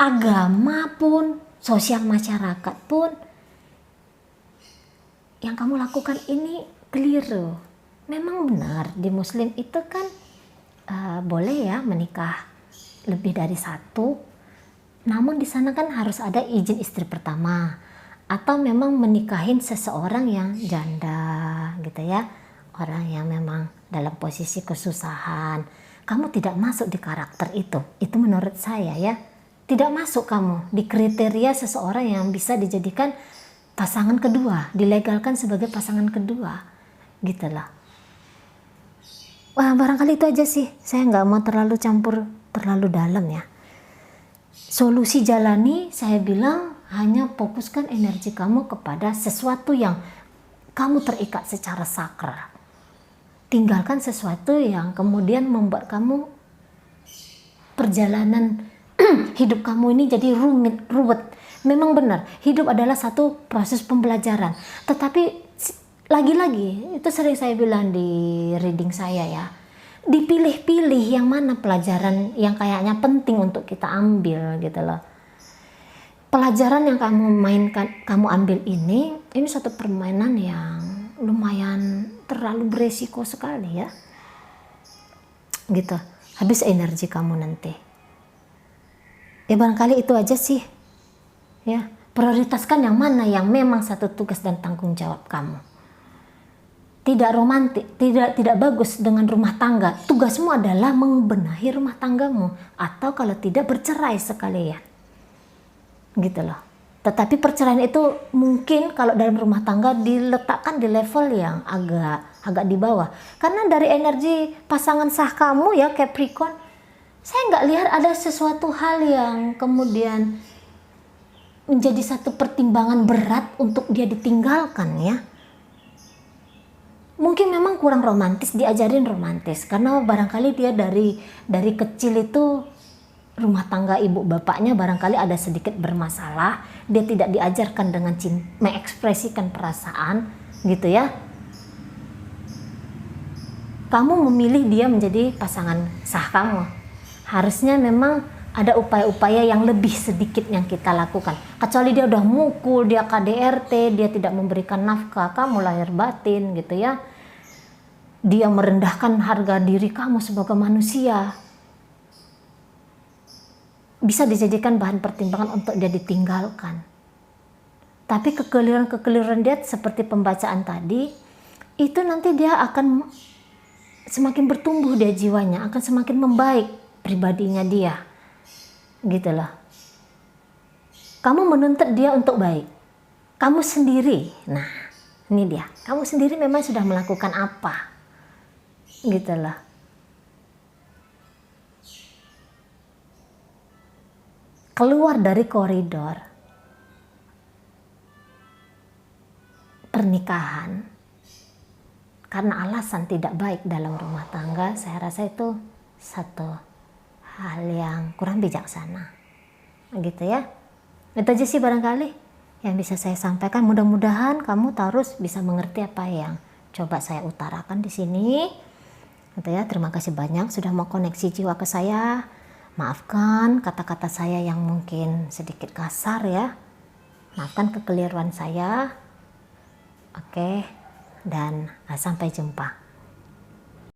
agama pun, sosial masyarakat pun, yang kamu lakukan ini keliru. Memang benar di Muslim itu kan boleh ya menikah lebih dari satu, namun di sana kan harus ada izin istri pertama, atau memang menikahin seseorang yang janda gitu ya, orang yang memang dalam posisi kesusahan. Kamu tidak masuk di karakter itu menurut saya ya, tidak masuk kamu di kriteria seseorang yang bisa dijadikan pasangan kedua, dilegalkan sebagai pasangan kedua gitu lah. Wah, barangkali itu aja sih, saya nggak mau terlalu campur terlalu dalam ya. Solusi jalani, saya bilang hanya fokuskan energi kamu kepada sesuatu yang kamu terikat secara sakral. Tinggalkan sesuatu yang kemudian membuat kamu perjalanan hidup kamu ini jadi ruwet. Memang benar, hidup adalah satu proses pembelajaran. Tetapi lagi-lagi, itu sering saya bilang di reading saya ya, dipilih-pilih yang mana pelajaran yang kayaknya penting untuk kita ambil gitu loh. Pelajaran yang kamu ambil ini satu permainan yang lumayan terlalu beresiko sekali ya gitu, habis energi kamu nanti ya. Barangkali itu aja sih ya, prioritaskan yang mana yang memang satu tugas dan tanggung jawab kamu. Tidak romantis, tidak bagus dengan rumah tangga. Tugasmu adalah membenahi rumah tanggamu, atau kalau tidak bercerai sekalian. Gitu loh. Tetapi perceraian itu mungkin kalau dalam rumah tangga diletakkan di level yang agak di bawah. Karena dari energi pasangan sah kamu ya Capricorn, saya nggak lihat ada sesuatu hal yang kemudian menjadi satu pertimbangan berat untuk dia ditinggalkan ya. Mungkin memang kurang romantis, diajarin romantis karena barangkali dia dari kecil itu rumah tangga ibu bapaknya barangkali ada sedikit bermasalah, dia tidak diajarkan dengan mengekspresikan perasaan gitu ya. Kamu memilih dia menjadi pasangan sah kamu, harusnya memang ada upaya-upaya yang lebih sedikit yang kita lakukan. Kecuali dia udah mukul, dia KDRT, dia tidak memberikan nafkah, kamu lahir batin gitu ya. Dia merendahkan harga diri kamu sebagai manusia. Bisa dijadikan bahan pertimbangan untuk dia ditinggalkan. Tapi kekeliruan dia seperti pembacaan tadi, itu nanti dia akan semakin bertumbuh dia jiwanya, akan semakin membaik pribadinya dia. Gitu loh. Kamu menuntut dia untuk baik. Kamu sendiri, nah ini dia, kamu sendiri memang sudah melakukan apa? Gitu loh. Keluar dari koridor pernikahan karena alasan tidak baik dalam rumah tangga, saya rasa itu satu hal yang kurang bijaksana gitu ya. Itu aja sih barangkali yang bisa saya sampaikan. Mudah-mudahan kamu Taurus bisa mengerti apa yang coba saya utarakan di sini. Gitu ya, terima kasih banyak sudah mau koneksi jiwa ke saya. Maafkan kata-kata saya yang mungkin sedikit kasar ya. Maafkan kekeliruan saya. Oke, dan sampai jumpa.